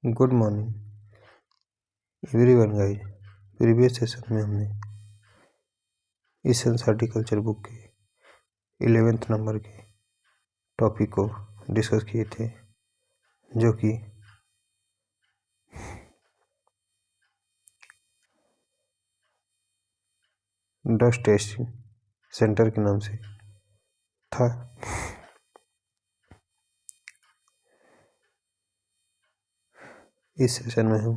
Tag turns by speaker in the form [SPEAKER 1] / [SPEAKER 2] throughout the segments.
[SPEAKER 1] Good morning everyone guys. Previous session में हमने essence horticulture book के 11th नंबर के टॉपिक को डिस्कस किए थे, जो कि डस्ट टेस्टिंग सेंटर के नाम से था। इस सेशन में हम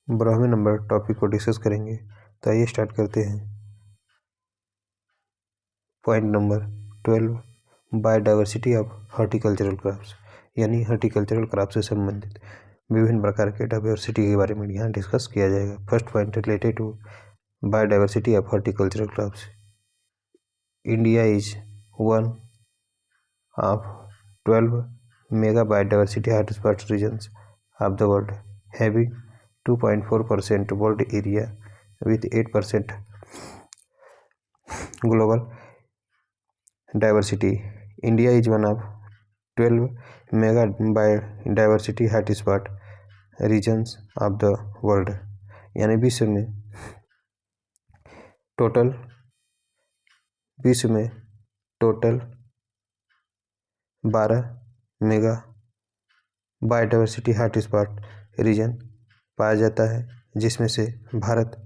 [SPEAKER 1] 12वें नंबर टॉपिक को डिस्कस करेंगे। तो आइए स्टार्ट करते हैं। Point number 12, biodiversity of horticultural crops, यानी हॉर्टिकल्चरल क्रॉप से संबंधित विभिन्न प्रकार के डाइवर्सिटी के बारे में यहाँ डिस्कस किया जाएगा। First point related to biodiversity of horticultural crops. India is one of 12 mega biodiversity hotspot regions of the world, having 2.4% world area with 8% global diversity. India is one of 12 mega biodiversity hotspot regions of the world, यानी विश्व में total 12 mega biodiversity hotspot region पाया जाता है, जिसमें से भारत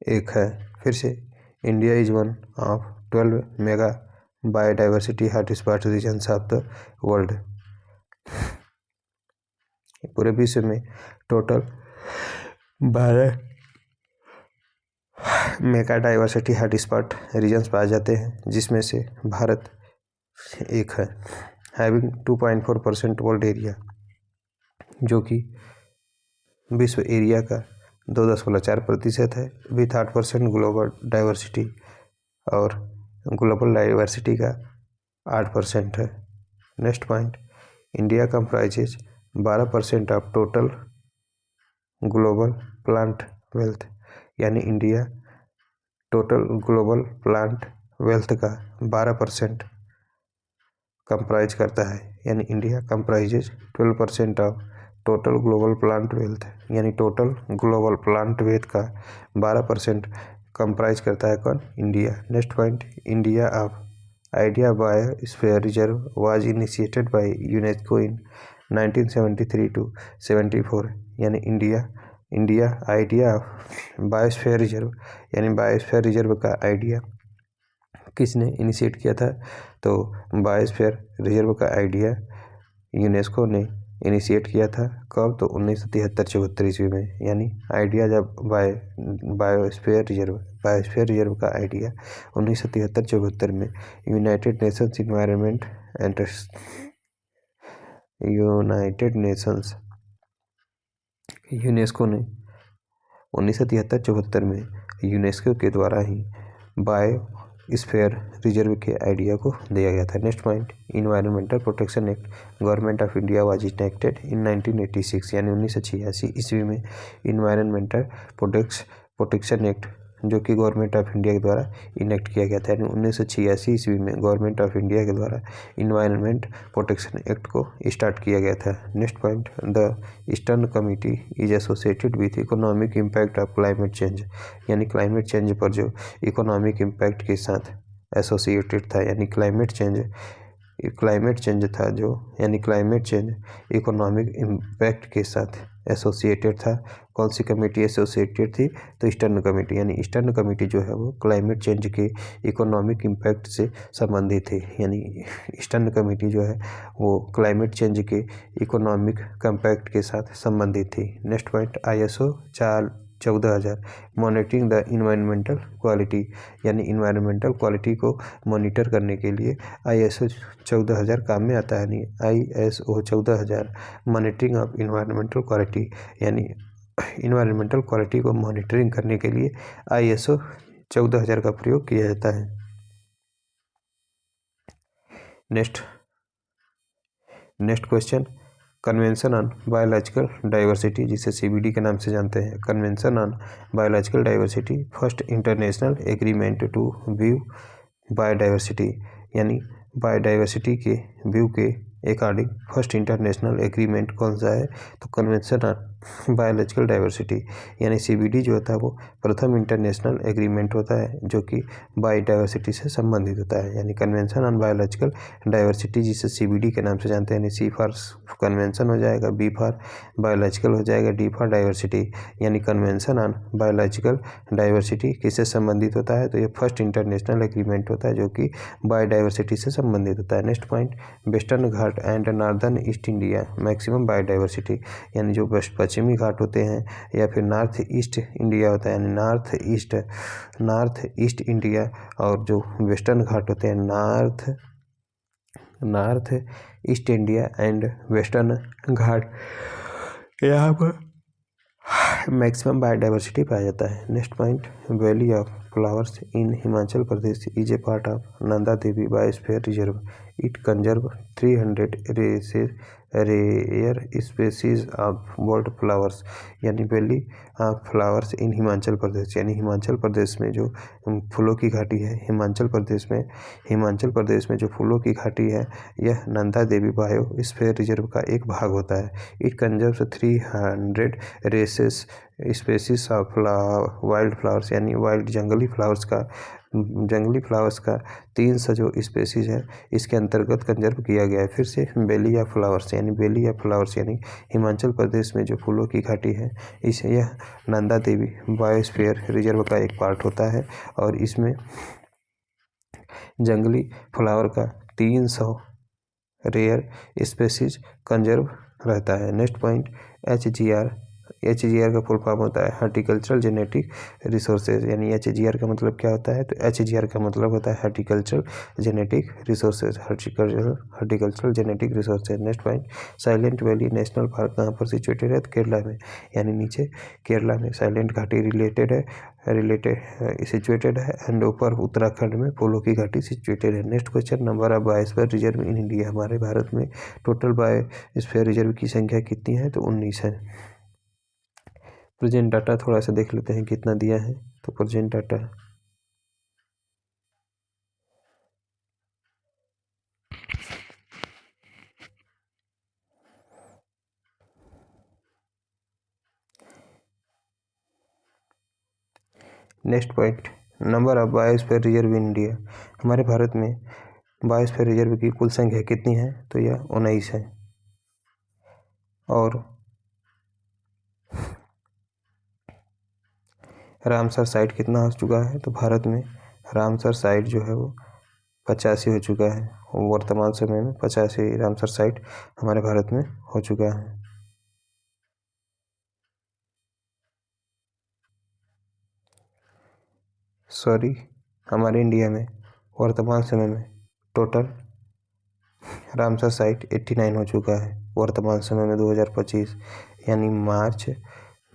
[SPEAKER 1] एक है। फिर से, India is one of 12 mega biodiversity hotspot regions of the world. पूरे विश्व में total 12 mega diversity hotspot regions पाए जाते हैं, जिसमें से भारत एक है। हैविंग 2.4% वर्ल्ड एरिया, जो कि विश्व एरिया का 2.4% है, विथ 8% ग्लोबल डाइवर्सिटी, और ग्लोबल डाइवर्सिटी का 8% है। Next point, India comprises 12% of total global plant wealth, यानी India total global plant wealth का 12% कंप्राइज करता है, यानी India comprises 12% of total global plant wealth, यानी टोटल ग्लोबल प्लांट वेल्थ का 12% कंप्राइज करता है कौन? India. Next point, India of idea biosphere reserve was initiated by UNESCO in 1973 to 74, यानी India idea of biosphere reserve, यानी biosphere reserve का idea किसने initiate किया था? तो बायोस्फीयर रिजर्व का आइडिया यूनेस्को ने इनिशिएट किया था। कब? तो 1973-74 ईस्वी में, यानी आइडिया जब बायोस्फीयर रिजर्व का आइडिया 1973-74 में यूनाइटेड नेशंस यूनेस्को ने 1973-74 में यूनेस्को के द्वारा ही बायोस्फीयर रिजर्व के आइडिया को दिया गया था। Next point, environmental protection act government of India was enacted इन 1986, यानी 1986 ईस्वी में इन्वायरमेंटल प्रोटेक्शन एक्ट, जो कि गवर्नमेंट ऑफ इंडिया के द्वारा इनेक्ट किया गया था, यानी 1986 ईस्वी में गवर्नमेंट ऑफ इंडिया के द्वारा इन्वायरमेंट प्रोटेक्शन एक्ट को स्टार्ट किया गया था। Next point, the eastern committee is associated with economic impact of climate change, यानी क्लाइमेट चेंज पर जो इकोनॉमिक इम्पैक्ट के साथ एसोसिएटेड था, यानी क्लाइमेट चेंज था जो, यानी क्लाइमेट चेंज इकोनॉमिक इम्पैक्ट के साथ एसोसिएटेड था। कौन सी कमेटी एसोसिएटेड थी? तो ईस्टर्न कमेटी, यानी ईस्टर्न कमेटी जो है वो क्लाइमेट चेंज के इकोनॉमिक इम्पैक्ट से संबंधित है, यानी ईस्टर्न कमेटी जो है वो क्लाइमेट चेंज के इकोनॉमिक इम्पैक्ट के साथ संबंधित थी। Next point, ISO 14,000 monitoring the environmental quality, यानी इन्वायरमेंटल क्वालिटी को मॉनिटर करने के लिए ISO 14,000 काम में आता है। ISO 14,000 monitoring of environmental quality, यानी इन्वायरमेंटल क्वालिटी को मॉनिटरिंग करने के लिए ISO 14,000 का प्रयोग किया जाता है। Next question, convention on biological diversity, जिसे CBD के नाम से जानते हैं। Convention on biological diversity, first international agreement to view biodiversity, यानी बायोडाइवर्सिटी के व्यू के अकॉर्डिंग फर्स्ट इंटरनेशनल एग्रीमेंट कौन सा है, तो कन्वेंशन ऑन बायोलॉजिकल डाइवर्सिटी यानी CBD जो होता है वो प्रथम इंटरनेशनल एग्रीमेंट होता है जो कि बायोडाइवर्सिटी से संबंधित होता है, यानी कन्वेंशन ऑन बायोलॉजिकल डाइवर्सिटी जिसे CBD के नाम से जानते हैं, यानी C फॉर कन्वेंशन हो जाएगा, B फॉर बायोलॉजिकल हो जाएगा, D फॉर डाइवर्सिटी, यानी कन्वेंशन ऑन बायोलॉजिकल डाइवर्सिटी किससे संबंधित होता है, तो ये फर्स्ट इंटरनेशनल एग्रीमेंट होता है जो कि बायोडाइवर्सिटी से संबंधित होता है। Next point, western Ghat and northern east India maximum biodiversity, यानी जो पश्चिमी घाट होते हैं या फिर नॉर्थ ईस्ट इंडिया होता है, यानी नॉर्थ ईस्ट इंडिया और जो वेस्टर्न घाट होते हैं north east India and western Ghat, यहाँ पर मैक्सिमम बायोडाइवर्सिटी पाया जाता है। Next point, valley of flowers in Himachal Pradesh is a part of Nanda Devi biosphere reserve, it conserve 300 rare species of world flowers, यानी valley of flowers in Himachal Pradesh, यानी हिमाचल प्रदेश में जो फूलों की घाटी है, हिमाचल प्रदेश में जो फूलों की घाटी है यह नंदा देवी बायोस्फीयर रिजर्व का एक भाग होता है। It conserves 300 races species of wild flowers, यानी वाइल्ड जंगली फ्लावर्स का 300 जो स्पेसीज है इसके अंतर्गत कंजर्व किया गया है। फिर से वैली ऑफ फ्लावर्स यानी हिमाचल प्रदेश में जो फूलों की घाटी है इसे यह नंदा देवी बायोस्फीयर रिजर्व का एक पार्ट होता है और इसमें जंगली फ्लावर का 300 रेयर स्पेसीज कंजर्व रहता है। नेक्स्ट पॉइंट, HGR का फुल फॉर्म होता है हॉर्टिकल्चरल जेनेटिक रिसोर्सेज, यानी HGR का मतलब क्या होता है, तो HGR का मतलब होता है horticultural genetic resources, horticultural genetic resources. Next point, silent valley national park कहाँ पर सिचुएटेड है, तो केरला में, यानी नीचे केरला में साइलेंट घाटी सिचुएटेड है एंड ऊपर उत्तराखंड में फूलों की घाटी सिचुएटेड है। Next question, number of biosphere reserve in India, हमारे भारत में टोटल बायोस्फीयर रिजर्व की संख्या कितनी है, तो 19 है। प्रेजेंट डाटा थोड़ा सा देख लेते हैं कितना दिया है, तो present data next point, number of biosphere reserve in India, हमारे भारत में बायोस्फीयर रिजर्व की कुल संख्या कितनी है, तो यह 19 है। और रामसर साइट कितना हो चुका है, तो भारत में रामसर साइट जो है वो 85 हो चुका है, वर्तमान समय में 85 रामसर साइट हमारे भारत में हो चुका है। हमारे इंडिया में वर्तमान समय में टोटल रामसर साइट 89 हो चुका है वर्तमान समय में 2025, यानी मार्च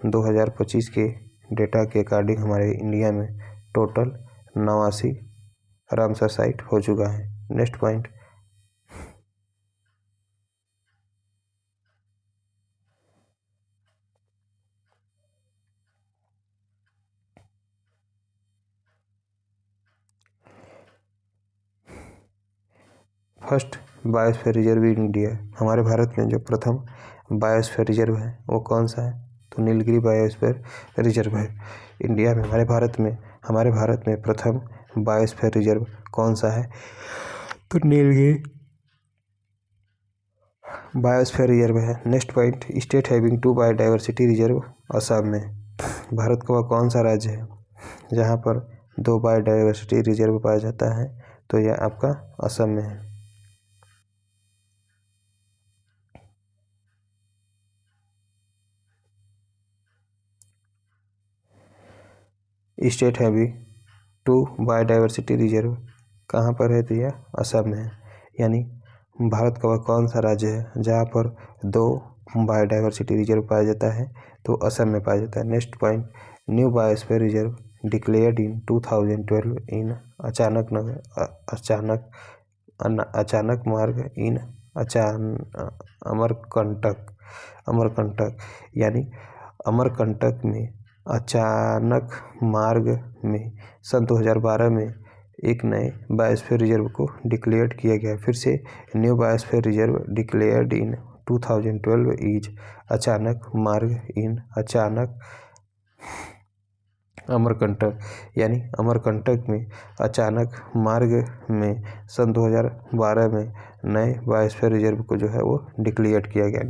[SPEAKER 1] 2025 के डेटा के अकॉर्डिंग हमारे इंडिया में टोटल 89 रामसर साइट हो चुका है। Next point, first biosphere reserve in India, हमारे भारत में जो प्रथम बायोस्फीयर रिजर्व है वो कौन सा है, तो नीलगिरी बायोस्फीयर रिजर्व है। इंडिया में हमारे भारत में प्रथम बायोस्फीयर रिजर्व कौन सा है, तो नीलगिरी बायोस्फीयर रिजर्व है। Next point, state having 2 biodiversity reserve Assam में, भारत का वह कौन सा राज्य है जहाँ पर 2 बायोडाइवर्सिटी रिजर्व पाया जाता है, तो यह आपका असम में है। स्टेट हैविंग 2 बायोडाइवर्सिटी रिजर्व कहाँ पर है, तो यह असम में है, यानी भारत का वह कौन सा राज्य है जहाँ पर 2 बायोडाइवर्सिटी रिजर्व पाया जाता है, तो असम में पाया जाता है। Next point, new biosphere reserve declared इन 2012 इन अचानक मार्ग इन अमरकंटक, यानी अमरकंटक में अचानक मार्ग में सन 2012 में एक नए बायोस्फीयर रिजर्व को डिक्लेयर किया गया। फिर से new biosphere reserve declared in 2012 is अचानक अमरकंटक, यानी अमरकंटक में अचानक मार्ग में सन 2012 में नए बायोस्फीयर रिजर्व को जो है वो डिक्लेयर किया गया।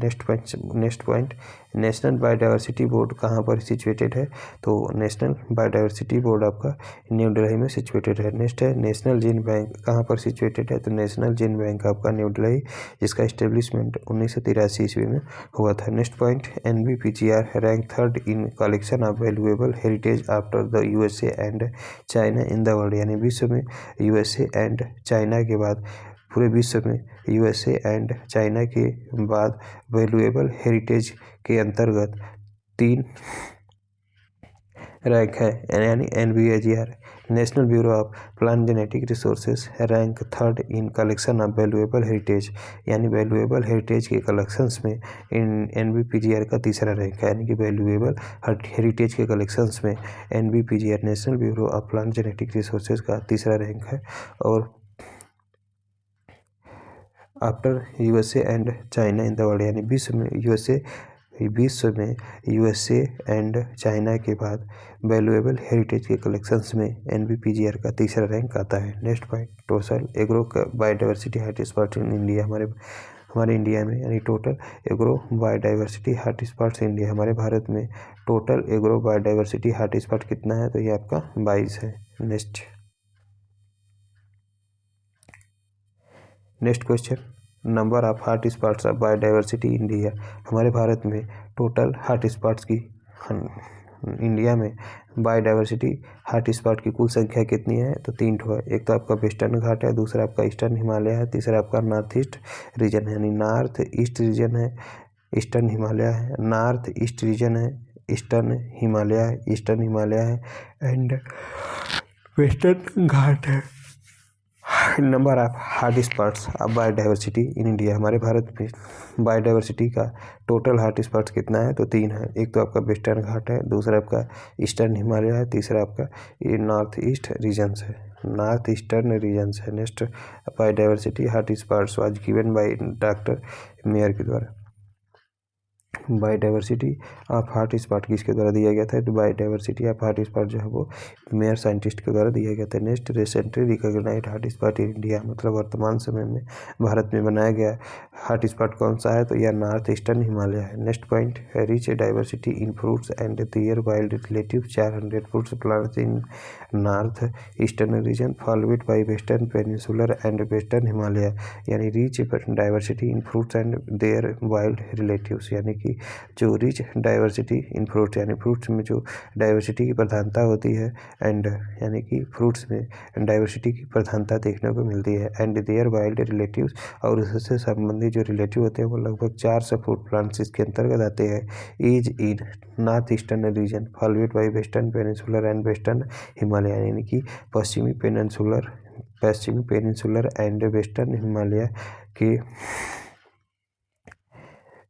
[SPEAKER 1] Next point national biodiversity board कहाँ पर सिचुएटेड है? तो नेशनल बायोडाइवर्सिटी बोर्ड आपका न्यू दिल्ली में सिचुएटेड है। नेक्स्ट है नेशनल जीन बैंक कहाँ पर सिचुएटेड है? तो नेशनल जीन बैंक आपका न्यू दिल्ली, जिसका इस्टेब्लिशमेंट 1983 ईस्वी में हुआ था। Next point NBPGR rank 3rd in collection of valuable heritage after the USA and China in the world, यानी विश्व में USA एंड चाइना के बाद, पूरे विश्व में USA एंड चाइना के बाद वैल्यूएबल हेरिटेज के अंतर्गत 3 रैंक है, यानी NBPGR national bureau of plant genetic resources rank 3rd in collection of valuable heritage, यानी वैल्यूएबल हेरिटेज के कलेक्शंस में NBPGR का तीसरा रैंक है, यानी कि वैल्यूएबल हेरिटेज के कलेक्शंस में NBPGR national bureau of plant genetic resources का तीसरा रैंक है। और after USA and China in the world, यानी विश्व में USA एंड चाइना के बाद वैल्यूएबल हेरिटेज के कलेक्शंस में NBPGR का तीसरा रैंक आता है। Next point total agro biodiversity hotspot in India, हमारे इंडिया में, यानी total agro biodiversity hotspots India, हमारे भारत में टोटल एग्रो बायोडाइवर्सिटी हॉटस्पॉट कितना है? तो ये आपका 22 है। Next question number of hotspots of biodiversity India, हमारे भारत में टोटल हॉटस्पॉट्स की इंडिया में बायोडाइवर्सिटी हॉटस्पॉट की कुल संख्या कितनी है? तो 3 है। एक तो आपका वेस्टर्न घाट है, दूसरा आपका ईस्टर्न हिमालय है, तीसरा आपका नॉर्थ ईस्ट रीजन है, यानी नॉर्थ ईस्ट रीजन है, ईस्टर्न हिमालय है, नॉर्थ ईस्ट रीजन है, ईस्टर्न हिमालय है एंड वेस्टर्न घाट है। Number of hotspots of biodiversity in India, हमारे भारत में बायोडाइवर्सिटी का टोटल हॉटस्पॉट्स कितना है? तो 3 है। एक तो आपका वेस्टर्न घाट है, दूसरा आपका ईस्टर्न हिमालय है, तीसरा आपका ये नॉर्थ ईस्ट रीजन्स है, नॉर्थ ईस्टर्न रीजन्स है। Next biodiversity hotspots was given by doctor mayor के द्वारा। बायोडाइवर्सिटी ऑफ हॉटस्पॉट किसके द्वारा दिया गया था? तो बायोडाइवर्सिटी ऑफ हॉटस्पॉट जो है वो मेयर साइंटिस्ट के द्वारा दिया गया था। Next recently recognised hotspot in India, मतलब वर्तमान समय में भारत में बनाया गया हॉटस्पॉट कौन सा है? तो यह नॉर्थ ईस्टर्न हिमालय है। Next point rich diversity in fruits and their wild relative 400 fruits plants in north eastern region followed by western peninsular and western Himalaya, यानी rich diversity in fruits and their wild relatives, यानी कि जो rich diversity in fruits, यानी fruits में जो diversity की प्रधानता होती है एंड, यानी कि फ्रूट्स में डाइवर्सिटी की प्रधानता देखने को मिलती है एंड देयर वाइल्ड रिलेटिव्स, और उससे संबंधित जो रिलेटिव होते हैं वो लगभग 400 फ्रूट प्लांट्स इसके अंतर्गत आते हैं। Is in north eastern region followed by western peninsular and western Himalaya, यानी कि पश्चिमी पेनिनसुलर एंड वेस्टर्न हिमालय के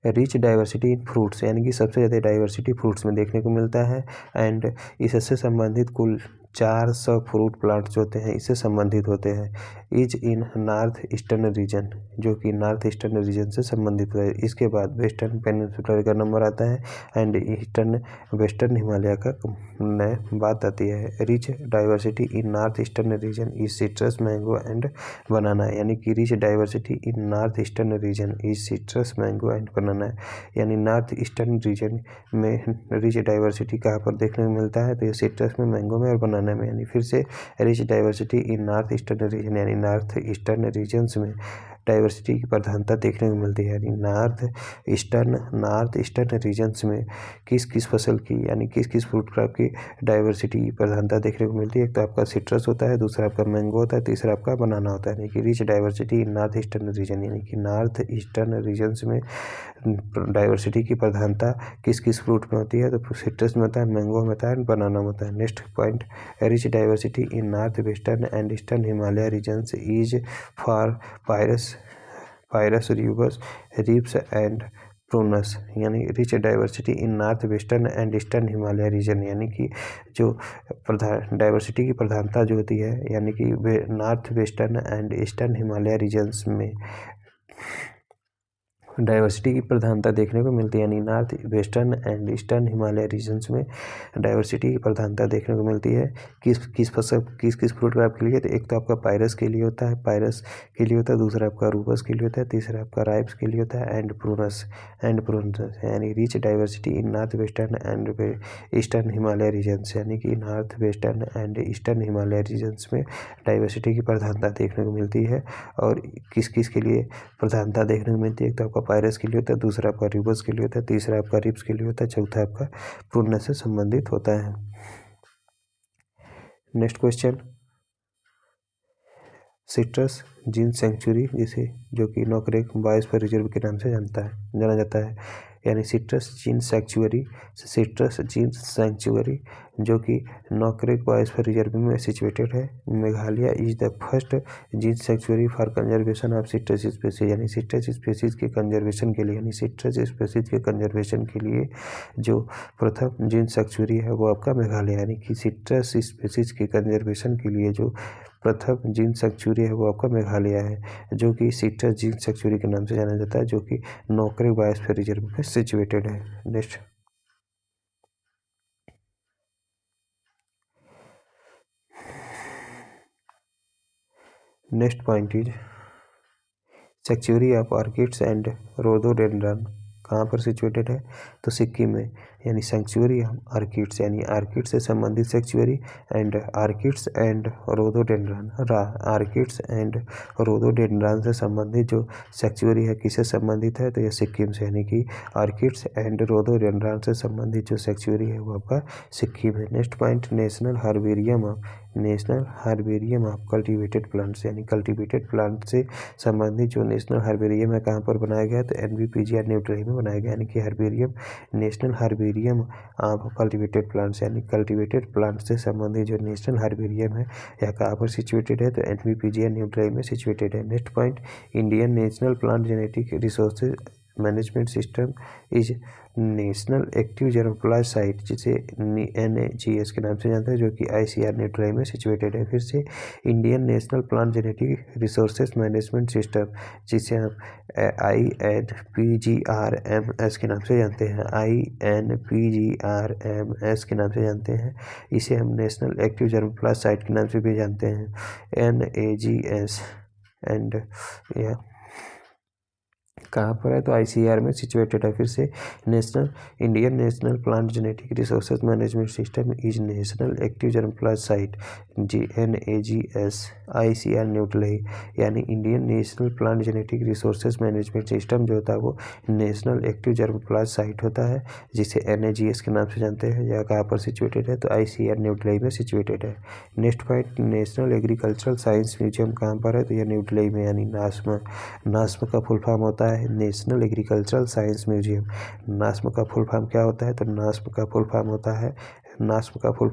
[SPEAKER 1] रिच डाइवर्सिटी इन फ्रूट्स, यानी कि सबसे ज़्यादा डाइवर्सिटी फ्रूट्स में देखने को मिलता है एंड इससे संबंधित कुल 400 फ्रूट प्लांट्स होते हैं इससे संबंधित होते हैं। Is in north eastern reason, जो कि नॉर्थ ईस्टर्न रीजन से संबंधित है। इसके बाद वेस्टर्न पेनिनसुलर का नंबर आता है एंड वेस्टर्न हिमालय का बात आती है। Rich diversity in north eastern region is citrus, mango and banana, यानी कि rich diversity in north eastern region is citrus, mango and banana, यानी नॉर्थ ईस्टर्न रीजन में रिच डाइवर्सिटी कहाँ पर देखने को मिलता है? तो ये सिट्रस में, मैंगो में और बनाना में, यानी फिर से rich diversity in north eastern reason, यानी नॉर्थ ईस्टर्न रीजन्स में डाइवर्सिटी की प्रधानता देखने को मिलती है। यानी नॉर्थ ईस्टर्न रीजन्स में किस किस फसल की, यानी किस किस फ्रूट क्रॉप की डाइवर्सिटी की प्रधानता देखने को मिलती है? एक तो आपका सिट्रस होता है, दूसरा आपका मैंगो होता है, तीसरा आपका बनाना होता है। यानी कि rich diversity in north eastern reason, यानी कि नॉर्थ ईस्टर्न रीजन्स में डाइवर्सिटी की प्रधानता किस किस फ्रूट में होती है? तो सिट्रस में होता है, मैंगो में होता है, बनाना में होता है। Next point rich diversity in north western and eastern Himalaya regions is for Pyrus Rubus, Ribes and Prunus यानी rich diversity in north western and eastern Himalaya region, यानी कि जो डाइवर्सिटी की प्रधानता जो होती है यानी कि north western and eastern Himalaya regions में डाइवर्सिटी की प्रधानता देखने को मिलती है, यानी north western and eastern Himalaya regions में डाइवर्सिटी की प्रधानता देखने को मिलती है। किस फसल किस फ्रूट क्रॉप के लिए? तो एक तो आपका पायरस के लिए होता है, पायरस के लिए होता है, दूसरा आपका रूबस के लिए होता है, तीसरा आपका राइप्स के लिए होता है, एंड प्रूनस यानी rich diversity in north western and eastern Himalaya regions, यानी कि north western and eastern Himalaya regions में डाइवर्सिटी की प्रधानता देखने को मिलती है। और किस किस के लिए प्रधानता देखने को मिलती है? एक तो आपका पायरस के लिए होता है, दूसरा आपका रिबस के लिए होता है, तीसरा आपका रिप्स के लिए होता है, चौथा आपका प्रूनस से संबंधित होता है। Next question, citrus gene sanctuary जिसे जो कि नोकरेक बायोस्फीयर रिजर्व के नाम से जाना जाता है, यानी सिट्रस जीन सेंचुरी जो कि नोकरेक बायोस्फीयर रिजर्व में सिचुएटेड है। Meghalaya is the first gene sanctuary for conservation of citrus species, यानी सिट्रस स्पीसीज के कंजर्वेशन के लिए, यानी सिट्रस स्पीसीज के कंजर्वेशन के लिए जो प्रथम जीन सेंचुरी है वो आपका मेघालय, यानी कि सिट्रस स्पीसीज के कंजर्वेशन के लिए जो प्रथम जीन सेंचुरी है वो आपका मेघालय है, जो कि सिट्रस जीन सेंचुरी के नाम से जाना जाता है, जो कि नोकरेक बायोस्फीयर रिजर्व में सिचुएटेड है। Next point is sanctuary of orchids and rhododendron कहाँ पर सिचुएटेड है? तो सिक्किम में, यानी सेंचुरी ऑफ ऑर्किड्स यानी ऑर्किड से संबंधित sanctuary and orchids and rhododendron से संबंधित जो सेंचुरी है किससे संबंधित है? तो यह सिक्किम से, यानी कि ऑर्किड्स एंड रोडोडेंड्रन से संबंधित जो सेंचुरी है वो आपका सिक्किम है। Next point, national herbarium of cultivated plants, यानी कल्टिवेटेड प्लांट से संबंधित जो नेशनल हर्बेरियम है कहाँ पर बनाया गया? तो NBPGR न्यू दिल्ली में बनाया गया, यानी कि national herbarium of cultivated plants, यानी कल्टिवेटेड प्लांट से संबंधित जो नेशनल हर्बेरियम है यह कहाँ पर सिचुएटेड है? तो NBPGR न्यू दिल्ली में सिचुएटेड है। Next point, Indian national plant genetic resources management system is national active germplasm site, जिसे NAGS के नाम से जानते हैं, जो कि ICR न्यू दिल्ली में सिचुएटेड है। फिर से Indian national plant genetic resources management system, जिसे हम INPGRMS के नाम से जानते हैं, INPGRMS के नाम से जानते हैं। इसे हम नेशनल एक्टिव जर्मप्लाज साइट के नाम से भी जानते हैं, NAGS। एंड यह कहाँ पर है? तो ICR में सिचुएटेड है। फिर से Indian national plant genetic resources management system is national active germplasm site, NAGS, ICR New Delhi, यानी Indian national plant genetic resources management system जो होता है वो नेशनल एक्टिव जर्मप्लाज साइट होता है, जिसे NAGS के नाम से जानते हैं। यह कहाँ पर सिचुएटेड है? तो ICR न्यू दिल्ली में सिचुएटेड है। Next point, national agricultural science museum कहाँ पर है? तो यह न्यू दिल्ली में, यानी नास्म का फुल फॉर्म होता है नेशनल एग्रीकल्चरल साइंस म्यूजियम। नास्म का फुल फॉर्म क्या होता है? तो नास्म का फुल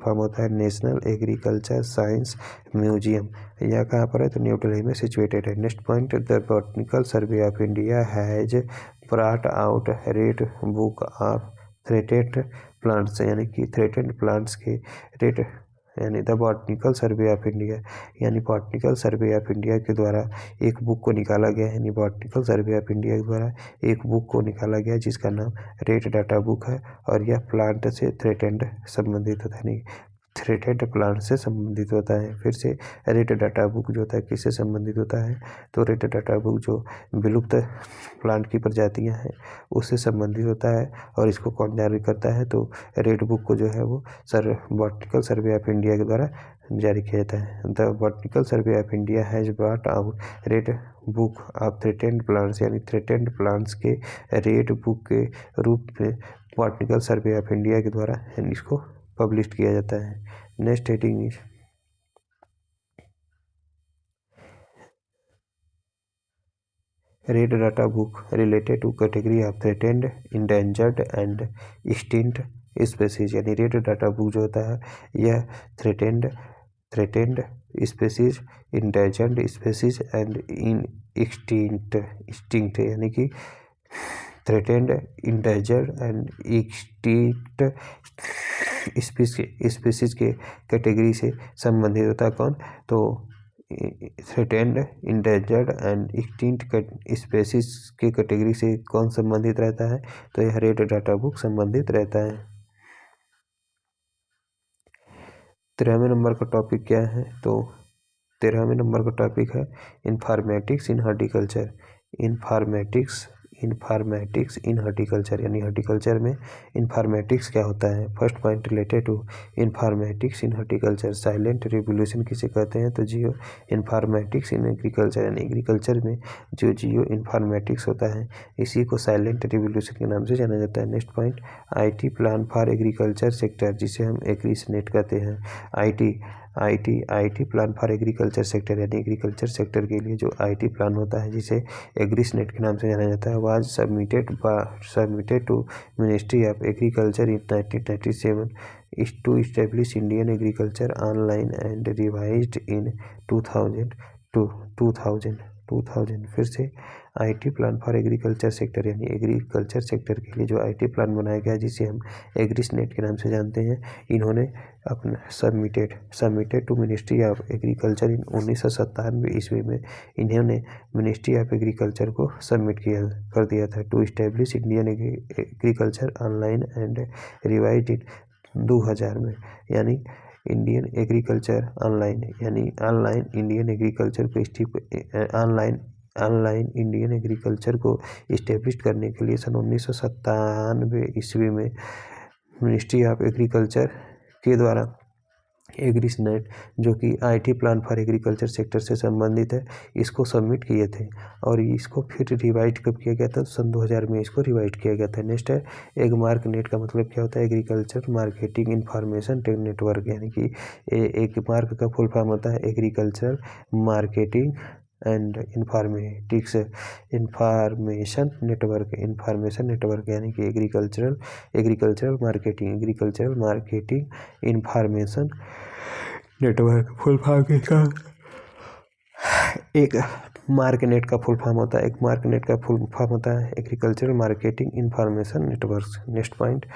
[SPEAKER 1] फॉर्म होता है नेशनल एग्रीकल्चर साइंस म्यूजियम। यह कहाँ पर है? तो न्यू दिल्ली में सिचुएटेड है। Next point, the botanical survey of India has brought out red book of threatened plants, यानी कि थ्रेटेड प्लांट्स के रेड, यानी the botanical survey of India, यानी बॉटनिकल सर्वे ऑफ इंडिया के द्वारा एक बुक को निकाला गया है, यानी बॉटनिकल सर्वे ऑफ इंडिया के द्वारा एक बुक को निकाला गया जिसका नाम रेड डाटा बुक है, और यह प्लांट से थ्रेटेंड संबंधित होता है, यानी थ्रेटेड प्लांट से संबंधित होता है। फिर से रेड डाटा बुक जो होता है किससे संबंधित होता है? तो रेड डाटा बुक जो विलुप्त प्लांट की प्रजातियां हैं उससे संबंधित होता है, और इसको कौन जारी करता है? तो रेड बुक को जो है वो बॉटनिकल सर्वे ऑफ इंडिया के द्वारा जारी किया जाता है। The botanical survey of India has brought out red book of threatened plants, यानी थ्रेटेंड प्लांट्स के रेड बुक के रूप में बॉटनिकल सर्वे ऑफ इंडिया के द्वारा इसको पब्लिश किया जाता है। Next heading is red data book related to category of threatened, endangered and extinct species, यानी रेड डाटा बुक जो होता है यह threatened species, endangered species and in extinct, यानी कि threatened, endangered and extinct species के कैटेगरी से संबंधित होता है। कौन? तो threatened, endangered and extinct species के कैटेगरी से कौन संबंधित रहता है? तो यह रेड डाटा बुक संबंधित रहता है। 13वें नंबर का टॉपिक क्या है? तो 13वें नंबर का टॉपिक है informatics in horticulture. Informatics in horticulture यानी हॉर्टिकल्चर में इन्फॉर्मेटिक्स क्या होता है? First point related to informatics in horticulture. Silent revolution किसे कहते हैं? तो जियो इन्फॉर्मेटिक्स इन एग्रीकल्चर यानी एग्रीकल्चर में जो जियो इन्फॉर्मेटिक्स होता है इसी को साइलेंट रिवोल्यूशन के नाम से जाना जाता है। Next point IT plan for agriculture sector, जिसे हम एग्रीसनेट कहते हैं। IT plan for agriculture sector यानी एग्रीकल्चर सेक्टर के लिए जो IT प्लान होता है जिसे एग्रीसनेट के नाम से जाना जाता है, was submitted to ministry of agriculture in 1997 is to establish Indian agriculture online and revised in 2000। फिर से IT plan for agriculture sector यानी एग्रीकल्चर सेक्टर के लिए जो IT प्लान बनाया गया जिसे हम एग्रीसनेट के नाम से जानते हैं, इन्होंने अपना submitted to ministry of agriculture in 1997 ईस्वी में इन्होंने मिनिस्ट्री ऑफ एग्रीकल्चर को सबमिट कर दिया था। To establish Indian agriculture online and revised in 2000 में, यानी इंडियन एग्रीकल्चर ऑनलाइन यानी ऑनलाइन इंडियन एग्रीकल्चर को ऑनलाइन इंडियन एग्रीकल्चर को इस्टेब्लिश करने के लिए सन 1997 ईस्वी में मिनिस्ट्री ऑफ एग्रीकल्चर के द्वारा एग्रीसनेट जो कि IT plan for agriculture sector से संबंधित है इसको सबमिट किए थे और इसको फिर रिवाइज कब किया गया था? सन 2000 में इसको रिवाइज किया गया था। नेक्स्ट है एग्मार्क नेट का मतलब क्या होता है? एग्रीकल्चर मार्केटिंग इंफॉर्मेशन नेटवर्क, यानी कि एक मार्क का फुल फॉर्म होता है agriculture marketing and information network यानी कि agricultural marketing information network full form का एक मार्कनेट का फुल फॉर्म होता है agricultural marketing information network. Next point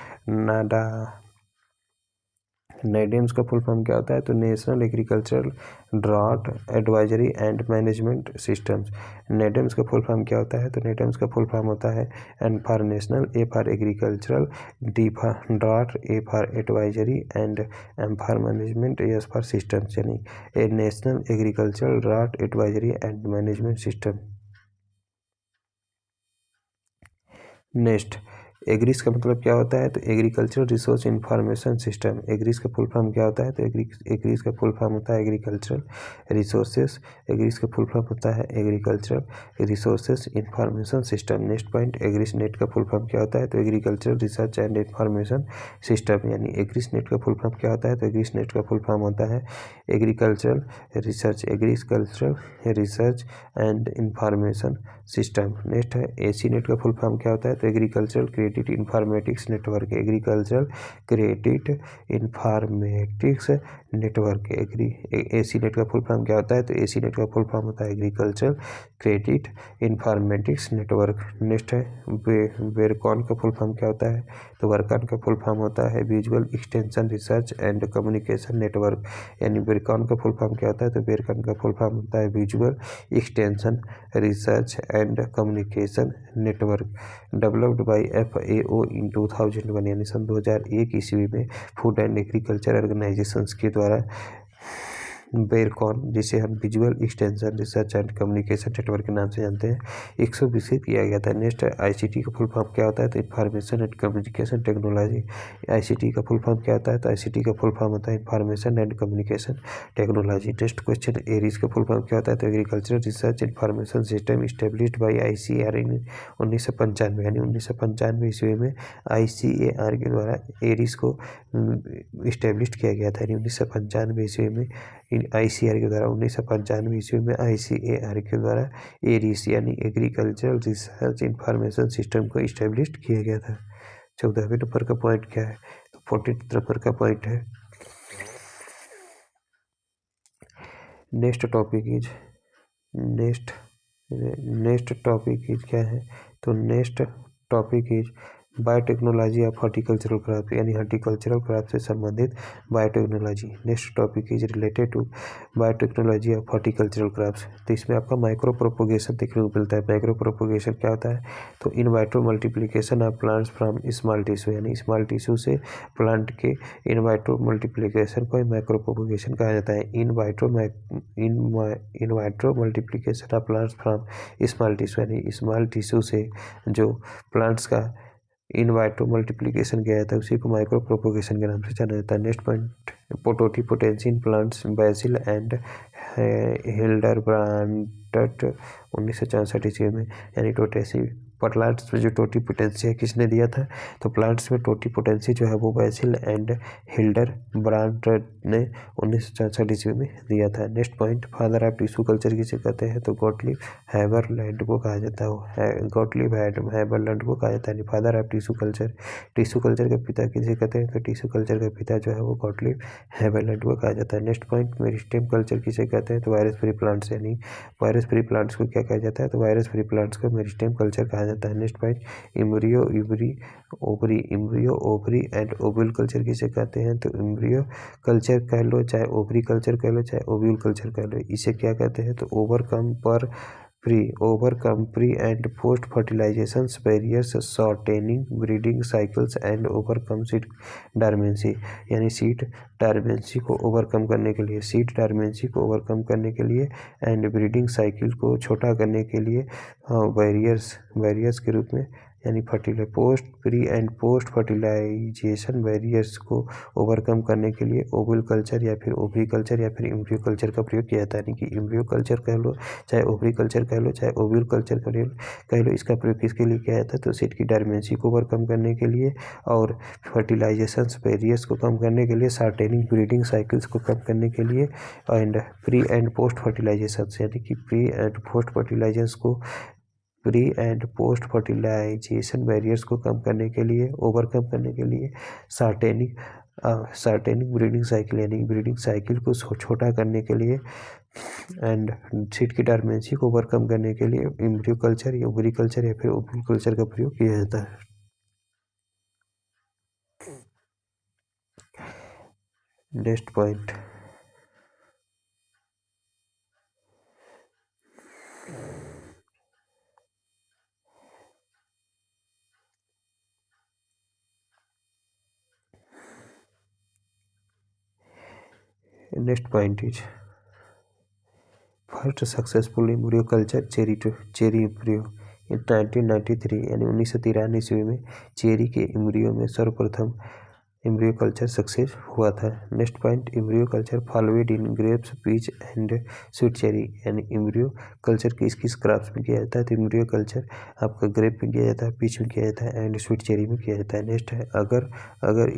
[SPEAKER 1] NADAMS का फुल फॉर्म क्या होता है? तो national agricultural drought advisory and management systems. NADAMS का फुल फॉर्म क्या होता है? तो नेडेम्स का फुल फॉर्म होता है N for national, A for agricultural, D for drought, A for advisory and M for management, S for systems, यानी a national agricultural drought advisory and management system. Next AGRIS का मतलब क्या होता है? तो agricultural resource information system. AGRIS का full form क्या होता है? तो एग्रीस का फुल फॉर्म होता है एग्रीकल्चरल रिसोर्सेस। एग्रीस का फुल फॉर्म होता है agricultural resources information system. Next point AGRIS net का फुल फॉर्म क्या होता है? तो agricultural research and information system, यानी एग्रीस नेट का फुल फॉर्म क्या होता है? तो एग्रीस नेट का फुल फॉर्म होता है agricultural research and information system. Next है AC नेट का फुल फॉर्म क्या होता है? तो agricultural credit informatics network. Agricultural credit informatics network AC net का फुल फॉर्म क्या होता है? तो AC नेट का फुल फॉर्म होता है agricultural credit informatics network. Next है वेरकॉन का फुल फॉर्म क्या होता है? तो वर्कॉन का फुल फॉर्म होता है visual extension research and communication network, यानी वेरकॉन का फुल फॉर्म क्या होता है? तो वेरकॉन का फुल फॉर्म होता है visual extension research and communication network. Developed by FAO इन 2001 यानी सन 2001 ईस्वी में फूड एंड एग्रीकल्चर ऑर्गेनाइजेशंस के द्वारा वेरकॉन, जिसे हम visual extension research and communication network के नाम से जानते हैं, 120 किया गया था। नेक्स्ट ICT का फुल फॉर्म क्या होता है? तो information and communication technology. ICT का फुल फॉर्म क्या होता है? तो ICT का फुल फॉर्म होता है information and communication technology. Next question Aries का फुल फॉर्म क्या होता है? तो agricultural research information system established by ICAR इन 1995 यानी 1995 ईस्वी में ICAR के द्वारा एरीज को इस्टेब्लिश किया गया था। यानी 1995 ईस्वी में ICAR के द्वारा 1995 ईस्वी में ICAR के द्वारा एरीस यानी एग्रीकल्चरल रिसर्च इंफॉर्मेशन सिस्टम को इस्टेब्लिश किया गया था। 14वें नंबर का पॉइंट क्या है? तो 14 नंबर का पॉइंट है नेक्स्ट टॉपिक इज क्या है? तो next topic is biotechnology of horticultural crop, यानी हॉर्टिकल्चरल क्रॉप से संबंधित biotechnology. Next topic is related to biotechnology of horticultural crops. तो इसमें आपका माइक्रो प्रोपोगेशन देखने को मिलता है। माइक्रो प्रोपोगेशन क्या होता है? तो in vitro multiplication of plants from small tissue, यानी स्मॉल टिश्यू से प्लांट के इन वाइट्रो मल्टीप्लिकेशन को माइक्रो प्रोपोगेशन कहा जाता है। In vitro multiplication of plants from small tissue, यानी स्मॉल टिश्यू से जो प्लांट्स का इन वाइट्रो मल्टीप्लिकेशन किया जाता है उसी को माइक्रो प्रोपोगेशन के नाम से जाना जाता है। Next point, totipotency in plants Vasil and Hildebrandt 1964 ईस्वी में, यानी टोटेसी प्लांट्स में जो टोटिपोटेंसी है किसने दिया था? तो प्लांट्स में टोटिपोटेंसी जो है वो बैसिल एंड हिल्डरब्रांट ने 1964 ईस्वी में दिया था। Next point, father of tissue culture किसे कहते हैं? तो गॉटलिब हैबरलैंड को कहा जाता है। गॉटलिब हैबरलैंड को कहा जाता है father of tissue culture. Tissue culture के पिता किसे कहते हैं? तो टिश्यू कल्चर का पिता जो है वो गॉटलिब हैबरलैंड को कहा जाता है। नेक्स्ट पॉइंट, मेरिस्टेम कल्चर किसे कहते हैं? तो वायरस फ्री प्लांट्स, यानी वायरस फ्री प्लांट्स को क्या कहा जाता है? तो वायरस फ्री प्लांट्स को मेरिस्टेम कल्चर कहा जाता है। Next point, embryo ovary and ovule culture किसे कहते हैं? तो इम्ब्रियो कल्चर कह लो, चाहे ओवरी कल्चर कह लो, चाहे ओव्यूल कल्चर कह लो, इसे क्या कहते हैं? तो overcome pre and post fertilisation barriers, shortening breeding cycles and overcome seed dormancy, यानी सीड डॉर्मेंसी को ओवरकम करने के लिए एंड ब्रीडिंग साइकिल को छोटा करने के लिए बैरियर्स के रूप में, यानी post pre and post fertilisation barriers को ओवरकम करने के लिए ओवल कल्चर या फिर ओवरी कल्चर या फिर इम्ब्रियो कल्चर का प्रयोग किया जाता है। यानी कि इम्ब्रियो कल्चर कह लो, चाहे ओवरी कल्चर कह लो, चाहे ओवल कल्चर कह लो, इसका प्रयोग किसके लिए किया जाता है? तो सीड की डॉर्मेंसी को ओवरकम करने के लिए और फर्टिलाइजेशन बैरियर्स को कम करने के लिए, शॉर्टेनिंग ब्रीडिंग साइकिल्स को कम करने के लिए and pre and post fertilisation, यानी कि pre and post fertilisation barriers को कम करने के लिए, ओवरकम करने के लिए, शॉर्टेनिंग ब्रीडिंग साइकिल, यानी ब्रीडिंग साइकिल को छोटा करने के लिए एंड सीड की डॉर्मेंसी को ओवरकम करने के लिए इम्ब्रियो कल्चर या ओवरी कल्चर या फिर ओवल कल्चर का प्रयोग किया जाता है। Next point, is first successful embryo culture cherry embryo in 1993, यानी 1993 ईस्वी में चेरी के एम्ब्रियो में सर्वप्रथम एम्ब्रियो कल्चर सक्सेस हुआ था। Next point, embryo culture followed in grapes, peach and sweet cherry, यानी एम्ब्रियो कल्चर किस क्रॉप्स में किया जाता है? तो एम्ब्रियो कल्चर आपका ग्रेप में किया जाता है, पीच में किया जाता है एंड स्वीट चेरी में किया जाता है। नेक्स्ट है अगर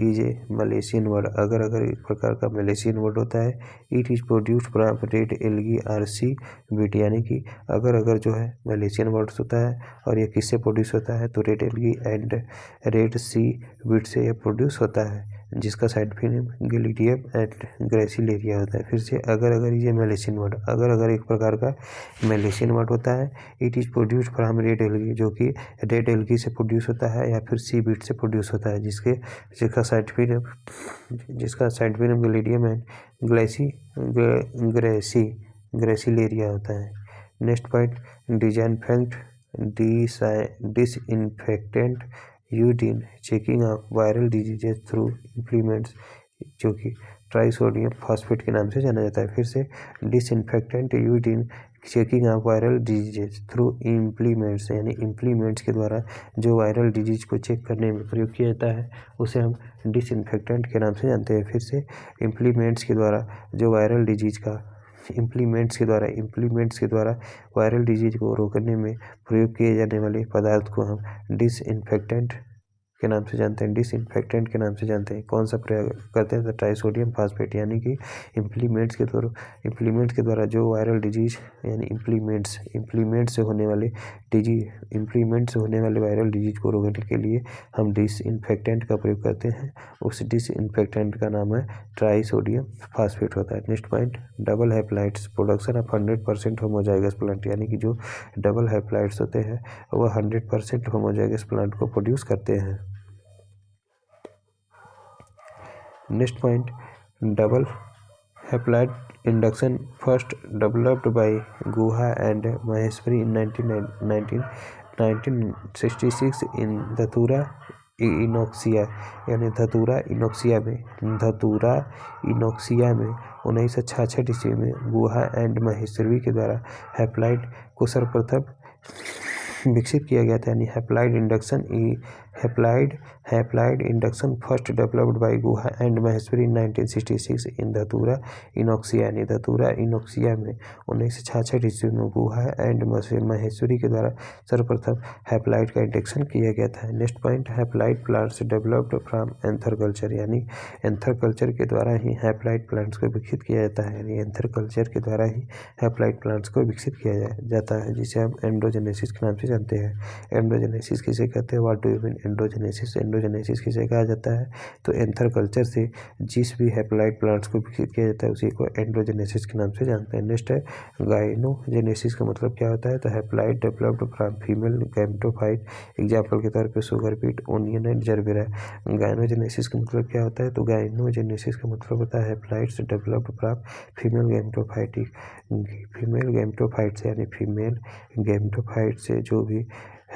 [SPEAKER 1] इज ए मलेशियन वर्ड, अगर एक प्रकार का मलेशियन वर्ड होता है। It is produced from red algae or sea beet, यानी कि अगर जो है मलेशियन वर्ड्स होता है और ये किससे प्रोड्यूस होता है? तो red algae and red sea beet से यह प्रोड्यूस होता है, जिसका scientific name Gelidium and Gracilaria होता है। फिर से अगर ये मलेशियन वर्ड, अगर एक प्रकार का मलेशियन वर्ड होता है। It is produced from red algae, जो कि रेड एल्गी से प्रोड्यूस होता है या फिर सी बीट से प्रोड्यूस होता है, जिसका scientific name Gelidium and Gracilaria होता है। Next point, disinfectant used in checking of viral diseases through implements, जो कि ट्राइसोडियम फॉस्फेट के नाम से जाना जाता है। फिर से disinfectant used in checking of viral diseases through implements, यानी इम्प्लीमेंट्स के द्वारा जो वायरल डिजीज को चेक करने में प्रयोग किया जाता है उसे हम डिसइंफेक्टेंट के नाम से जानते हैं। फिर से इम्प्लीमेंट्स के द्वारा जो वायरल डिजीज का इम्प्लीमेंट्स के द्वारा वायरल डिजीज को रोकने में प्रयोग किए जाने वाले पदार्थ को हम डिसइंफेक्टेंट के नाम से जानते हैं, डिसइंफेक्टेंट के नाम से जानते हैं। कौन सा प्रयोग करते हैं? तो ट्राइसोडियम फास्फेट, यानी कि इम्प्लीमेंट्स के द्वारा जो वायरल डिजीज यानी इम्प्लीमेंट से होने वाले वायरल डिजीज को रोकने के लिए हम डिसइंफेक्टेंट का प्रयोग करते हैं। उस डिसइंफेक्टेंट का नाम है ट्राइसोडियम फास्फेट होता है। Next point, double haploids production of 100% homozygous plant, यानी कि जो डबल हैप्लाइड्स होते हैं वह 100% होमोजाइगस प्लांट को प्रोड्यूस करते हैं। Next point, double haploid induction first developed by Guha and Maheshwari in 1966 in Datura innoxia, यानी धतूरा इनोक्सिया में 1966 ईस्वी में गुहा एंड महेश्वरी के द्वारा हैप्लाइड को सर्वप्रथम विकसित किया गया था। यानी haploid induction first developed by Guha and Maheshwari in 1966 in Datura innoxia, यानी धतूरा इनोक्सिया में 1966 ईस्वी में गुहा एंड महेश्वरी के द्वारा सर्वप्रथम हैप्लाइड का इंडक्शन किया गया था। Next point, haploid plants developed from anther culture, यानी एंथर कल्चर के द्वारा ही हैप्लाइड प्लांट्स को विकसित किया जाता है। यानी एंथर कल्चर के द्वारा ही हैप्लाइड प्लांट्स को विकसित किया जाता है, जिसे हम एंडोजेनेसिस के नाम से जानते हैं। एंडोजेनेसिस किसे कहते हैं? What do you mean endogenesis? Endogenesis किसे कहा जाता है? तो एंथर कल्चर से जिस भी हैप्लाइड प्लांट्स को विकसित किया जाता है उसी को एंडोजेनेसिस के नाम से जानते हैं। नेक्स्ट है गाइनोजेनेसिस का मतलब क्या होता है? तो haploid developed from female gametophyte, example के तौर पे sugar beet, onion and gerbera. Gynogenesis का मतलब क्या होता है? तो गाइनोजेनेसिस का मतलब होता है हैप्लाइड्स डेवलप्ड फ्रॉम फीमेल गैमेटोफाइट से, यानी फीमेल गैमेटोफाइट से जो भी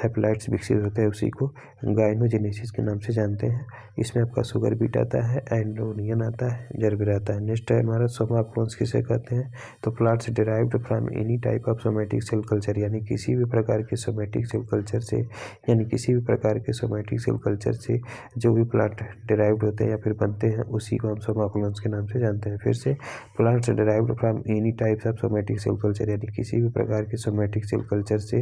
[SPEAKER 1] हैप्लाइड्स विकसित होते हैं उसी को गाइनोजेनेसिस के नाम से जानते हैं। इसमें आपका शुगर बीट आता है, एंडोनियन आता है, जरबेरा आता है। नेक्स्ट है हमारा सोमाक्लोन्स किसे कहते हैं? तो plants derived from any type of somatic cell culture, यानी किसी भी प्रकार के सोमेटिक सेल कल्चर से जो भी प्लांट डिराइव्ड होते हैं या फिर बनते हैं उसी को हम सोमाक्लोन्स के नाम से जानते हैं। फिर से, plants derived from any types of somatic cell culture, यानी किसी भी प्रकार के सोमेटिक सेल कल्चर से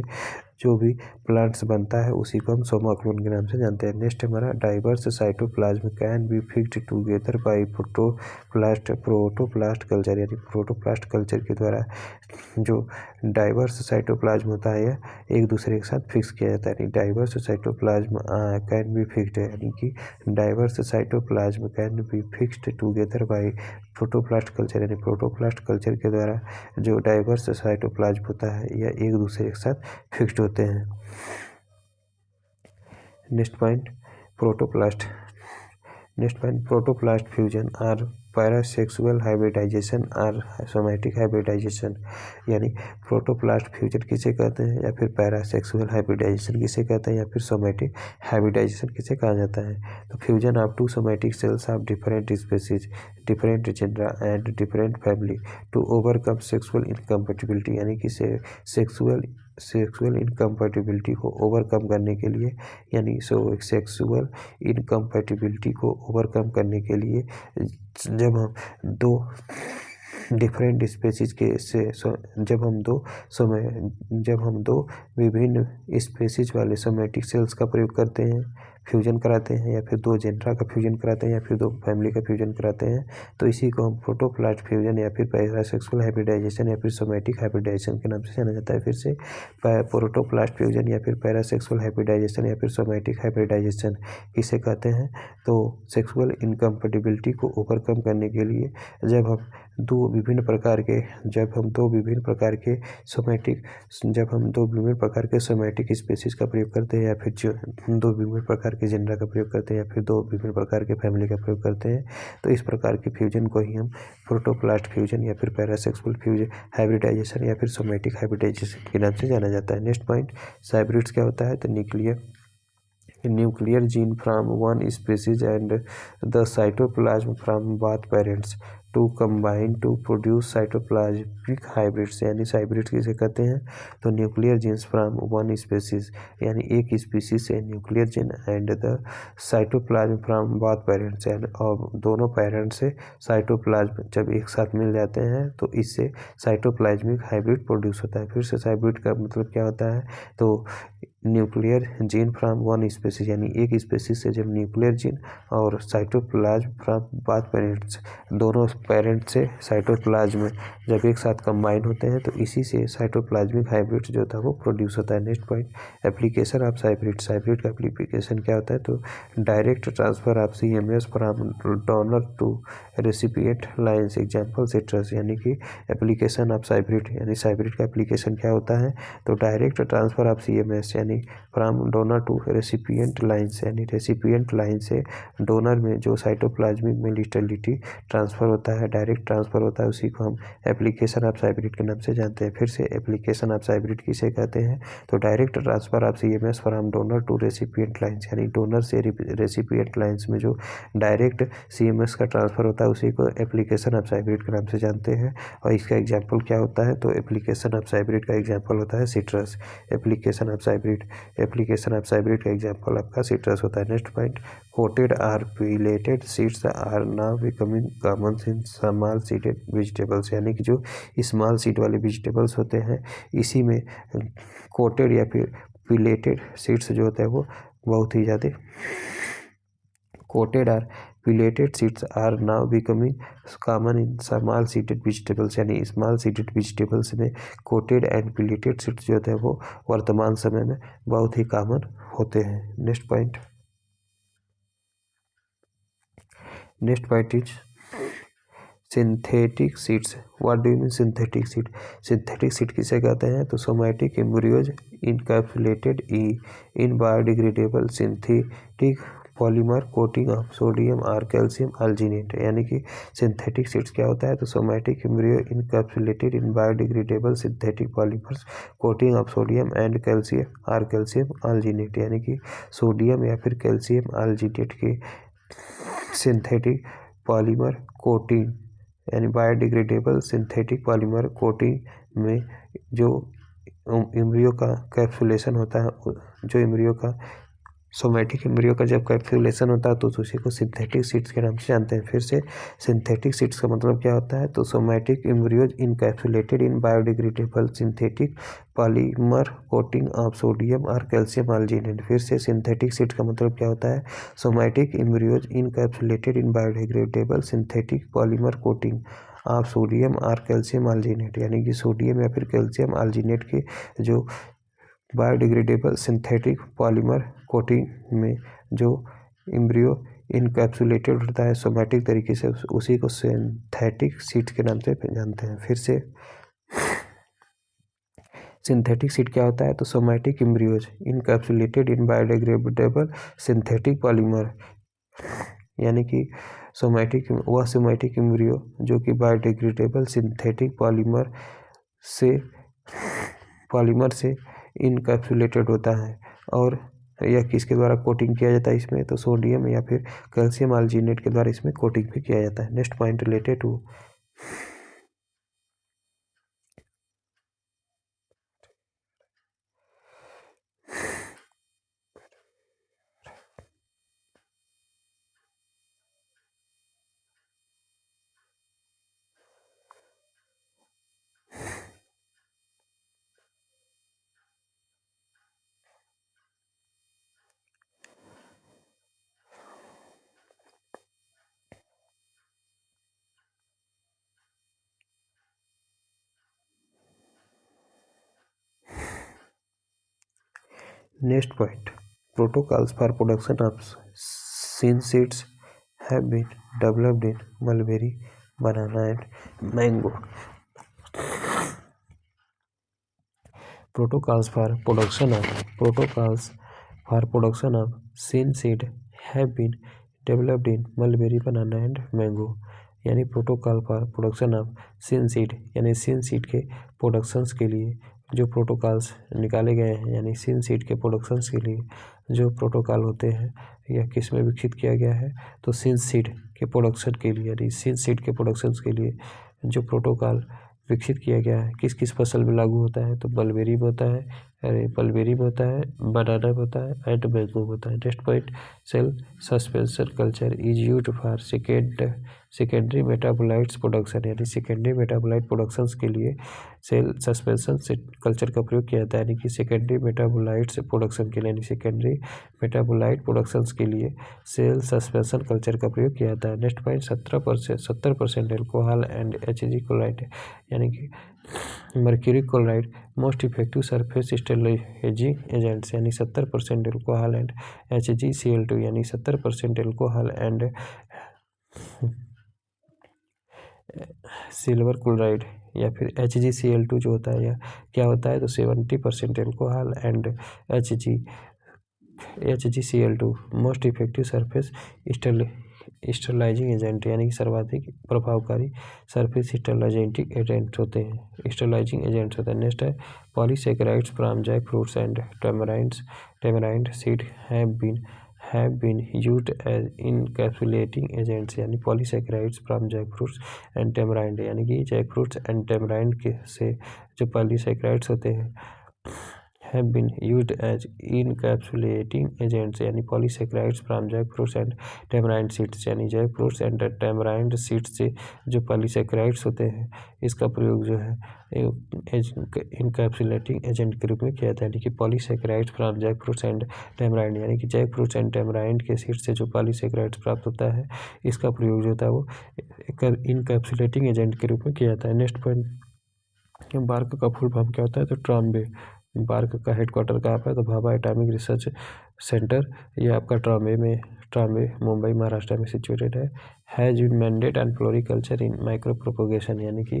[SPEAKER 1] जो भी प्लांट्स बनता है उसी को हम सोमाक्लोन के नाम से जानते हैं। नेक्स्ट हमारा diverse cytoplasm can be fixed together by protoplast culture, यानी प्रोटोप्लास्ट कल्चर के द्वारा जो डाइवर्स साइटोप्लाज्म होता है यह एक दूसरे के साथ फिक्स किया जाता है। यानी diverse cytoplasm can be fixed, यानी कि diverse cytoplasm can be fixed together by protoplast culture, यानी प्रोटोप्लास्ट कल्चर के द्वारा जो डाइवर्स साइटोप्लाज्म होता है यह एक दूसरे के साथ फिक्स्ड होते हैं। नेक्स्ट पॉइंट, प्रोटोप्लास्ट फ्यूजन और पैरासेक्सुअल हाइब्रिडाइजेशन और सोमैटिक हाइब्रिडाइजेशन, यानी प्रोटोप्लास्ट फ्यूजन किसे कहते हैं या फिर पैरासेक्सुअल हाइब्रिडाइजेशन किसे कहते हैं या फिर सोमैटिक हाइब्रिडाइजेशन किसे कहा जाता है? तो fusion of two somatic cells of different species, different gender and different family to overcome sexual incompatibility, यानी कि सेक्सुअल इनकम्पैटिबिलिटी को ओवरकम करने के लिए, यानी सेक्सुअल इनकम्पैटिबिलिटी को ओवरकम करने के लिए जब हम दो डिफरेंट स्पेसीज के से जब हम दो विभिन्न स्पेसीज वाले सोमैटिक सेल्स का प्रयोग करते हैं, फ्यूजन कराते हैं, या फिर दो जेंडरा का फ्यूजन कराते हैं या फिर दो फैमिली का फ्यूजन कराते हैं, तो इसी को हम प्रोटोप्लास्ट फ्यूजन या फिर पैरासेक्सुअल हाइब्रिडाइजेशन या फिर सोमैटिक हाइब्रिडाइजेशन के नाम से जाना जाता है। फिर से, प्रोटोप्लास्ट फ्यूजन या फिर पैरासेक्सुअल हाइब्रिडाइजेशन या फिर सोमैटिक हाइब्रिडाइजेशन किसे कहते हैं? तो सेक्सुअल इनकम्पैटिबिलिटी को ओवरकम करने के लिए जब हम दो विभिन्न प्रकार के सोमैटिक स्पेसीज का प्रयोग करते हैं या फिर जो दो विभिन्न प्रकार के जेंडर का प्रयोग करते हैं या फिर दो विभिन्न प्रकार के फैमिली का प्रयोग करते हैं, तो इस प्रकार के फ्यूजन को ही हम प्रोटोप्लास्ट फ्यूजन या फिर पैरासेक्सुअल फ्यूजन हाइब्रिडाइजेशन या फिर सोमैटिक हाइब्रिडाइजेशन के नाम से जाना जाता है। नेक्स्ट पॉइंट, हाइब्रिड्स क्या होता है? तो nuclear gene from one species and the cytoplasm from both parents, to combine to produce cytoplasmic hybrids, यानी हाइब्रिड किसे कहते हैं, तो nuclear genes from one species, यानी एक स्पीसीज से nuclear gene and the cytoplasm from both parents, और दोनों पेरेंट्स से साइटोप्लाज्म जब एक साथ मिल जाते हैं तो इससे साइटोप्लाज्मिक हाइब्रिड प्रोड्यूस होता है। फिर से हाइब्रिड का मतलब क्या होता है, तो nuclear gene from one species, यानी एक स्पीसीज से जब न्यूक्लियर जीन और साइटोप्लाज्म फ्रॉम बोथ पेरेंट्स, दोनों पेरेंट से साइटोप्लाज्म जब एक साथ कंबाइन होते हैं तो इसी से साइटोप्लाज्मिक हाइब्रिड जो था वो प्रोड्यूस होता है। Next point, application of hybrid. Hybrid का एप्लीकेशन क्या होता है, तो direct transfer of CMS from donor to recipient lines, example citrus, यानी कि एप्लीकेशन ऑफ हाइब्रिड, यानी हाइब्रिड का एप्लीकेशन क्या होता है, तो डायरेक्ट ट्रांसफर ऑफ CMS यानी from donor to recipient lines, यानी रेसिपिएंट लाइन से डोनर में जो साइटोप्लाज्मिक मोटिलिटी ट्रांसफर होता है, डायरेक्ट ट्रांसफर होता है, उसी को हम एप्लीकेशन ऑफ हाइब्रिड के नाम से जानते हैं। फिर से एप्लीकेशन ऑफ हाइब्रिड किसे कहते हैं, तो direct transfer of CMS from donor to recipient lines, यानी डोनर से रेसिपिएंट लाइन्स में जो डायरेक्ट CMS का ट्रांसफर होता है उसी को एप्लीकेशन ऑफ हाइब्रिड के नाम से जानते हैं। और इसका एग्जाम्पल क्या होता है, तो एप्लीकेशन ऑफ हाइब्रिड का एग्जाम्पल होता है सिट्रस। एप्लीकेशन ऑफ हाइब्रिड का एग्जाम्पल आपका सिट्रस होता है। Next point, coated or pelleted seeds are now becoming common in small seeded vegetables, यानी कि जो स्मॉल सीड वाले वेजिटेबल्स होते हैं इसी में कोटेड या फिर पिलेटेड सीड्स जो होता है वो बहुत ही ज़्यादा coated or pelleted seeds are now becoming common in small seeded vegetables, यानी स्मॉल सीडेड वेजिटेबल्स में कोटेड एंड पिलेटेड सीड्स जो होते हैं वो वर्तमान समय में बहुत ही कॉमन होते हैं। Next point is synthetic seeds. What do you mean synthetic seed? Synthetic seed किसे कहते हैं, तो somatic embryos encapsulated in biodegradable synthetic polymer coating of sodium और कैल्शियम अल्जीनेट, यानी कि सिंथेटिक सीड्स क्या होता है, तो somatic embryo encapsulated in biodegradable synthetic polymers coating of sodium and calcium alginate, यानी कि सोडियम या फिर कैल्शियम अल्जीनेट के सिंथेटिक पॉलीमर कोटिंग, यानी बायोडिग्रेडेबल सिंथेटिक पॉलीमर कोटिंग में जो एम्ब्रियो का कैप्सुलेशन होता है, जो एम्ब्रियो का सोमैटिक एम्ब्रियो का जब कैप्सुलेशन होता है तो उसी को सिंथेटिक सीड्स के नाम से जानते हैं। फिर से सिंथेटिक सीड्स का मतलब क्या होता है, तो somatic embryos encapsulated in biodegradable synthetic polymer coating of sodium और कैल्शियम अल्जीनेट। फिर से सिंथेटिक सीड्स का मतलब क्या होता है, somatic embryos encapsulated in biodegradable synthetic polymer coating of sodium और कैल्शियम अल्जीनेट, यानी कि सोडियम या फिर कैल्शियम अल्जीनेट के जो बायोडिग्रेडेबल सिंथेटिक पॉलीमर कोटिंग में जो एम्ब्रियो इनकैप्सुलेटेड होता है सोमैटिक तरीके से, उसी को सिंथेटिक सीड के नाम से जानते हैं। फिर से सिंथेटिक सीड क्या होता है, तो somatic embryos encapsulated in biodegradable synthetic polymer, यानी कि सोमैटिक एम्ब्रियो जो कि बायोडिग्रेडेबल सिंथेटिक पॉलीमर से इनकैप्सुलेटेड होता है, और यह किसके द्वारा कोटिंग किया जाता है इसमें, तो सोडियम या फिर कैल्शियम अल्जीनेट के द्वारा इसमें कोटिंग भी किया जाता है। Next point related to Next point, protocols for production of synseeds have been developed in mulberry, banana and mango. Protocols for production of synseed have been developed in mulberry, banana and mango, यानी protocol for production of seen seed, यानी seen seed के productions के लिए जो protocols निकाले गए हैं, यानी सिन सीड के प्रोडक्शंस के लिए जो प्रोटोकॉल होते हैं, यह किस में विकसित किया गया है? तो सिन सीड के प्रोडक्शन के लिए, यानी सिन सीड के प्रोडक्शंस के लिए जो प्रोटोकॉल विकसित किया गया है, किस किस फसल में लागू होता है? तो मलबेरी में होता है, मलबेरी में होता है, बनाना में होता है एंड मैंगो में होता है। Next point, cell suspension culture is used for secondary metabolites production, यानी सेकेंडरी मेटाबोलाइट प्रोडक्शंस के लिए सेल सस्पेंशन कल्चर का प्रयोग किया जाता है, यानी कि सेकेंडरी मेटाबोलाइट्स प्रोडक्शन के लिए, यानी सेकेंडरी मेटाबोलाइट प्रोडक्शंस के लिए सेल सस्पेंशन कल्चर का प्रयोग किया जाता है। Next point, 70% alcohol and HG chloride, यानी कि mercury chloride most effective surface sterilising agents, यानी 70% एल्कोहल एंड HgCl2, यानी 70% एल्कोहल एंड सिल्वर क्लोराइड या फिर HgCl2 जो होता है, यह क्या होता है? तो 70% alcohol and HgCl2 most effective surface sterilising agent, यानी कि सर्वाधिक प्रभावकारी सरफेस स्टेरिलाइजिंग एजेंट होते हैं, स्टेरिलाइजिंग एजेंट्स होते हैं। नेक्स्ट है polysaccharides from jack fruits and tamarind seed have been used as encapsulating agents, यानी polysaccharides from jack fruits and tamarind, यानी कि जैक फ्रूट्स एंड टैमराइंड के से जो पॉलीसैकेराइड्स होते हैं have been used as encapsulating agents, यानी polysaccharides from jack fruits and tamarind seeds, यानी jack fruits and tamarind seeds से जो पॉलीसैकेराइड्स होते हैं, इसका प्रयोग जो है इनकैप्सुलेटिंग एजेंट के रूप में किया जाता है, यानी कि polysaccharides from jack fruits and tamarind, यानी कि जैक फ्रूट्स एंड टैमराइंड के सीड से जो पॉलीसैकेराइड्स प्राप्त होता है, इसका प्रयोग जो होता है वो इनकैप्सुलेटिंग एजेंट के रूप में किया जाता है। नेक्स्ट पॉइंट, बार्क का फुल फॉर्म क्या होता है? तो ट्राम्बे। बार्क का हेडक्वार्टर कहाँ पर है? तो भाभा एटॉमिक रिसर्च सेंटर, ये आपका ट्राम्बे मुंबई महाराष्ट्र में सिचुएटेड है। Has been mandate and floriculture in micro propagation, यानी कि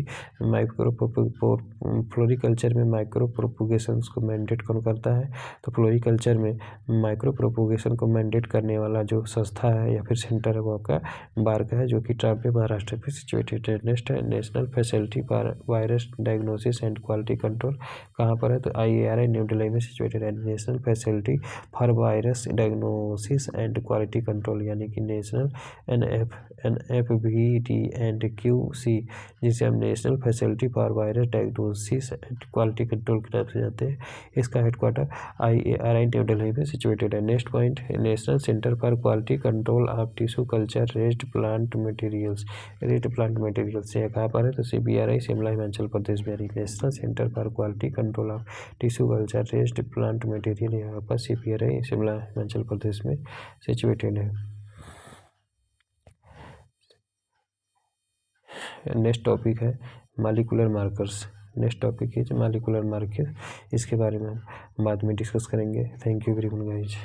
[SPEAKER 1] फ्लोरिकल्चर में माइक्रो प्रोपोगेशन को मैंडेट कौन करता है? तो फ्लोरिकल्चर में माइक्रो प्रोपोगेशन को मैंडेट करने वाला जो संस्था है या फिर सेंटर है वो आपका बार्क है, जो कि ट्राम्बे महाराष्ट्र में सिचुएटेड है। नेक्स्ट है national facility for virus diagnosis and quality control, कहाँ पर है? तो IARI न्यू दिल्ली में सिचुएटेड है। National facility for virus diagnosis and quality control, यानी कि नेशनल NFVD एंड QC, जिसे हम national facility for virus diagnosis and quality control के नाम से जानते हैं, इसका हेडक्वार्टर IARI न्यू दिल्ली में सिचुएटेड है। Next point, national centre for quality control of tissue culture raised plant materials, ये कहाँ पर है? तो CBRI शिमला हिमाचल प्रदेश में। National centre for quality control of tissue culture raised plant material यहाँ पर CBRI शिमला हिमाचल प्रदेश में सिचुएटेड है। नेक्स्ट टॉपिक है मॉलिक्यूलर मार्कर्स। नेक्स्ट टॉपिक है मॉलिक्यूलर मार्कर, इसके बारे में हम बाद में डिस्कस करेंगे। Thank you very much guys.